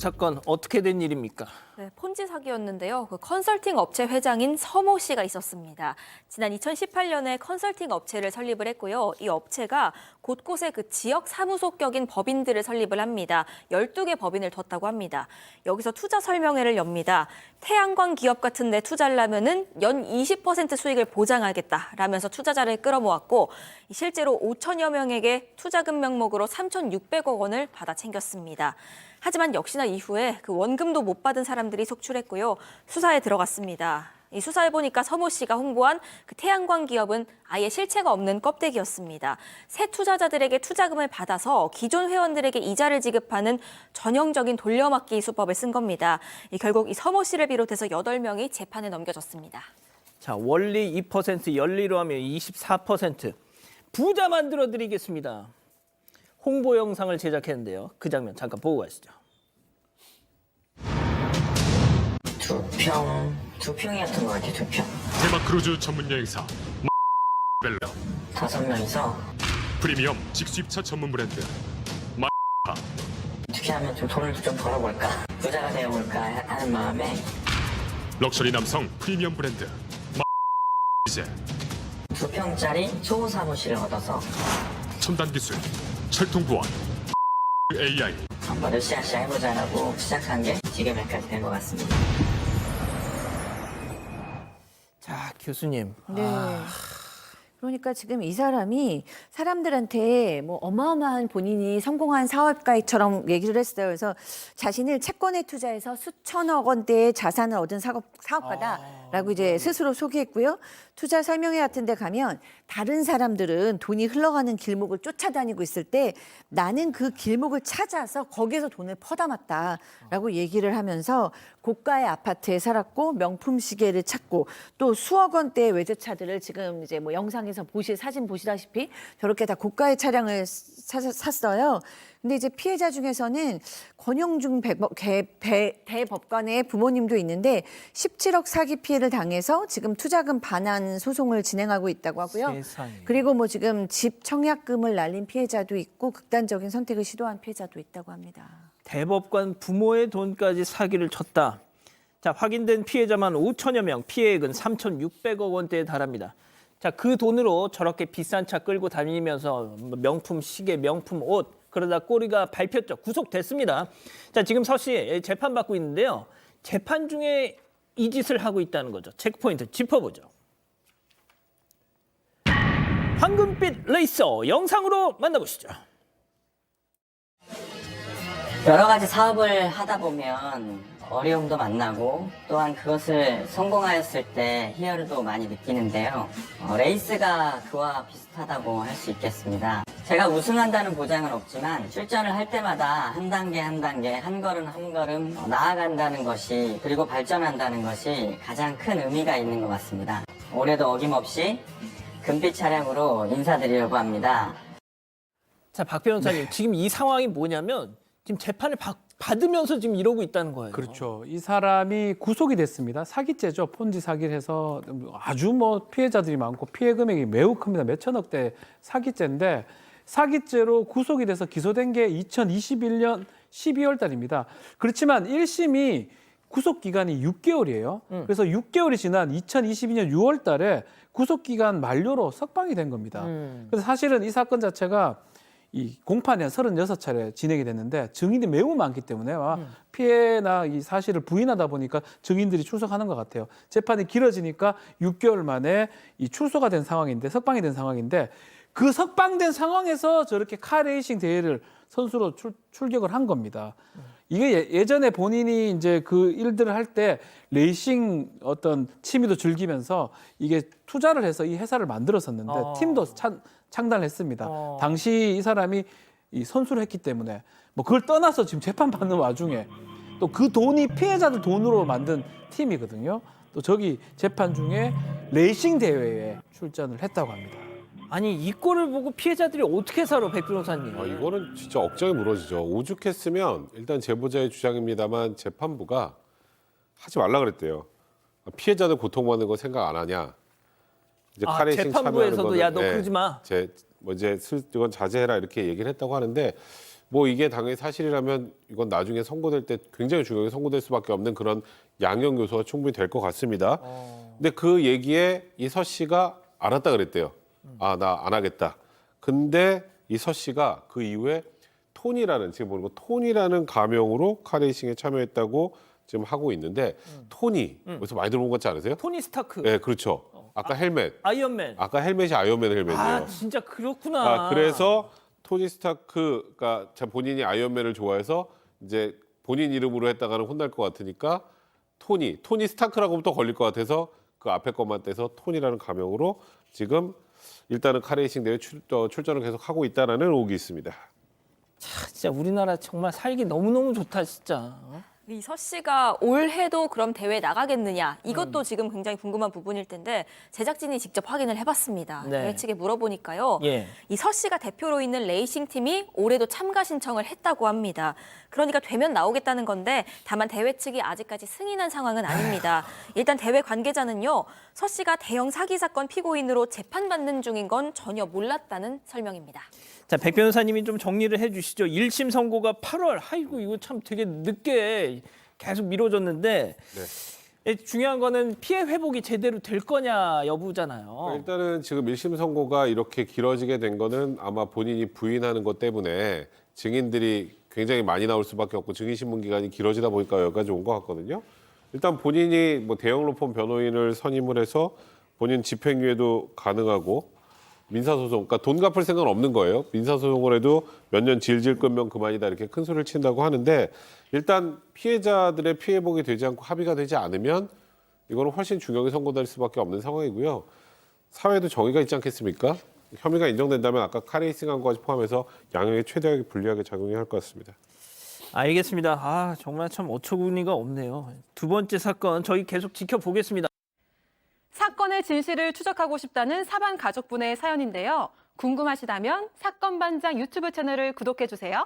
사건 어떻게 된 일입니까? 네, 폰지 사기였는데요. 그 컨설팅 업체 회장인 서모 씨가 있었습니다. 지난 2018년에 컨설팅 업체를 설립을 했고요. 이 업체가 곳곳에 그 지역 사무소격인 법인들을 설립을 합니다. 12개 법인을 뒀다고 합니다. 여기서 투자 설명회를 엽니다. 태양광 기업 같은 데 투자를 하면은 연 20% 수익을 보장하겠다라면서 투자자를 끌어모았고 실제로 5천여 명에게 투자금 명목으로 3,600억 원을 받아 챙겼습니다. 하지만 역시나 이후에 그 원금도 못 받은 사람들이 속출했고요. 수사에 들어갔습니다. 이 수사해 보니까 서모 씨가 홍보한 그 태양광 기업은 아예 실체가 없는 껍데기였습니다. 새 투자자들에게 투자금을 받아서 기존 회원들에게 이자를 지급하는 전형적인 돌려막기 수법을 쓴 겁니다. 결국 이 서모 씨를 비롯해서 8명이 재판에 넘겨졌습니다. 자, 원리 2%, 연리로 하면 24%. 부자 만들어 드리겠습니다. 홍보 영상을 제작했는데요. 그 장면 잠깐 보고 가시죠. 두 평이었던 것 같아요, 2평. 테마 크루즈 전문 여행사 벨러 5명이서 프리미엄 직수입차 전문 브랜드 어떻게 하면 좀 돈을 좀 벌어볼까, 부자가 되어볼까 하는 마음에 럭셔리 남성 프리미엄 브랜드 이제 2평짜리 소호 사무실을 얻어서 첨단 기술 철통구원 AI 한번 으쌰으쌰 해보자라고 시작한 게 지금 여기까지 된 것 같습니다. 자, 교수님. 네. 그러니까 지금 이 사람이 사람들한테 뭐 어마어마한 본인이 성공한 사업가처럼 얘기를 했어요. 그래서 자신을 채권에 투자해서 수천억 원대의 자산을 얻은 사업가다라고 이제 스스로 소개했고요. 투자 설명회 같은 데 가면 다른 사람들은 돈이 흘러가는 길목을 쫓아다니고 있을 때 나는 그 길목을 찾아서 거기에서 돈을 퍼담았다라고 얘기를 하면서 고가의 아파트에 살았고 명품 시계를 찾고 또 수억 원대의 외제차들을 지금 이제 뭐 영상에서 사진 보시다시피 저렇게 다 고가의 차량을 샀어요. 근데 이제 피해자 중에서는 권영중 대법관의 부모님도 있는데 17억 사기 피해를 당해서 지금 투자금 반환 소송을 진행하고 있다고 하고요. 세상에. 그리고 뭐 지금 집 청약금을 날린 피해자도 있고 극단적인 선택을 시도한 피해자도 있다고 합니다. 대법관 부모의 돈까지 사기를 쳤다. 자, 확인된 피해자만 5천여 명, 피해액은 3,600억 원대에 달합니다. 자, 그 돈으로 저렇게 비싼 차 끌고 다니면서 명품 시계, 명품 옷, 그러다 꼬리가 밟혔죠. 구속됐습니다. 자, 지금 서씨 재판받고 있는데요. 재판 중에 이 짓을 하고 있다는 거죠. 체크포인트 짚어보죠. 황금빛 레이서 영상으로 만나보시죠. 여러 가지 사업을 하다 보면 어려움도 만나고 또한 그것을 성공하였을 때 희열도 많이 느끼는데요. 레이스가 그와 비슷하다고 할 수 있겠습니다. 제가 우승한다는 보장은 없지만 출전을 할 때마다 한 단계 한 단계, 한 걸음 한 걸음 나아간다는 것이, 그리고 발전한다는 것이 가장 큰 의미가 있는 것 같습니다. 올해도 어김없이 금빛 차량으로 인사드리려고 합니다. 자, 박 변호사님, 지금 이 상황이 뭐냐면 지금 재판을 받으면서 지금 이러고 있다는 거예요. 그렇죠. 이 사람이 구속이 됐습니다. 사기죄죠. 폰지 사기를 해서 아주 뭐 피해자들이 많고 피해 금액이 매우 큽니다. 몇천억대 사기죄인데 사기죄로 구속이 돼서 기소된 게 2021년 12월 달입니다. 그렇지만 1심이 구속 기간이 6개월이에요. 그래서 6개월이 지난 2022년 6월 달에 구속 기간 만료로 석방이 된 겁니다. 그래서 사실은 이 사건 자체가 이 공판이 한 36차례 진행이 됐는데 증인이 매우 많기 때문에 피해나 이 사실을 부인하다 보니까 증인들이 출석하는 것 같아요. 재판이 길어지니까 6개월 만에 이 출소가 된 상황인데, 석방이 된 상황인데, 그 석방된 상황에서 저렇게 카레이싱 대회를 선수로 출격을 한 겁니다. 이게 예전에 본인이 이제 그 일들을 할 때 레이싱 어떤 취미도 즐기면서 이게 투자를 해서 이 회사를 만들었었는데 팀도 창단을 했습니다. 당시 이 사람이 이 선수를 했기 때문에 뭐 그걸 떠나서 지금 재판받는 와중에 또 그 돈이 피해자들 돈으로 만든 팀이거든요. 또 저기 재판 중에 레이싱 대회에 출전을 했다고 합니다. 아니, 이 꼴을 보고 피해자들이 어떻게 살아, 백 변호사님? 이거는 진짜 억장이 무너지죠. 오죽했으면 일단 제보자의 주장입니다만 재판부가 하지 말라 그랬대요. 피해자들 고통받는 거 생각 안 하냐. 이제 카레이싱 참여하는 재판부에서도 거는, 야, 너 그러지 마. 이건 자제해라 이렇게 얘기를 했다고 하는데 뭐 이게 당연히 사실이라면 이건 나중에 선고될 때 굉장히 중요하게 선고될 수밖에 없는 그런 양형 요소가 충분히 될 것 같습니다. 근데 그 얘기에 이 서 씨가 알았다 그랬대요. 아, 나 안 하겠다. 근데 이 서 씨가 그 이후에 톤이라는, 지금 보는 거 톤이라는 가명으로 카레이싱에 참여했다고 지금 하고 있는데, 톤이 어디서 많이 들어본 것 같지 않으세요? 토니 스타크, 네, 그렇죠. 아까 헬멧. 아이언맨. 아까 헬멧이 아이언맨 헬멧이에요. 아, 진짜 그렇구나. 그래서 토니 스타크가 본인이 아이언맨을 좋아해서 이제 본인 이름으로 했다가는 혼날 것 같으니까 토니 스타크라고부터 걸릴 것 같아서 그 앞에 것만 떼서 톤이라는 가명으로 지금 일단은 카레이싱 대회 출전을 계속 하고 있다라는 의혹이 있습니다. 진짜 우리나라 정말 살기 너무너무 좋다, 진짜. 이 서 씨가 올해도 그럼 대회 나가겠느냐 이것도 지금 굉장히 궁금한 부분일 텐데 제작진이 직접 확인을 해봤습니다. 네. 대회 측에 물어보니까요. 예. 이 서 씨가 대표로 있는 레이싱 팀이 올해도 참가 신청을 했다고 합니다. 그러니까 되면 나오겠다는 건데 다만 대회 측이 아직까지 승인한 상황은 아닙니다. 일단 대회 관계자는요. 서 씨가 대형 사기 사건 피고인으로 재판받는 중인 건 전혀 몰랐다는 설명입니다. 자, 백 변호사님이 좀 정리를 해주시죠. 1심 선고가 8월. 아이고, 이거 참 되게 늦게 계속 미뤄졌는데 중요한 거는 피해 회복이 제대로 될 거냐 여부잖아요. 일단은 지금 1심 선고가 이렇게 길어지게 된 거는 아마 본인이 부인하는 것 때문에 증인들이 굉장히 많이 나올 수밖에 없고 증인신문 기간이 길어지다 보니까 여기까지 온 것 같거든요. 일단 본인이 뭐 대형 로펌 변호인을 선임을 해서 본인 집행유예도 가능하고 민사소송, 그러니까 돈 갚을 생각은 없는 거예요. 민사소송을 해도 몇 년 질질 끌면 그만이다 이렇게 큰 소리를 친다고 하는데 일단 피해자들의 피해복이 되지 않고 합의가 되지 않으면 이거는 훨씬 중형이 선고될 수밖에 없는 상황이고요. 사회에도 정의가 있지 않겠습니까? 혐의가 인정된다면 아까 카레이싱한 것까지 포함해서 양형에 최대하게 불리하게 작용해야 할 것 같습니다. 알겠습니다. 아, 정말 참 어처구니가 없네요. 두 번째 사건 저희 계속 지켜보겠습니다. 사건의 진실을 추적하고 싶다는 사반 가족분의 사연인데요. 궁금하시다면 사건반장 유튜브 채널을 구독해주세요.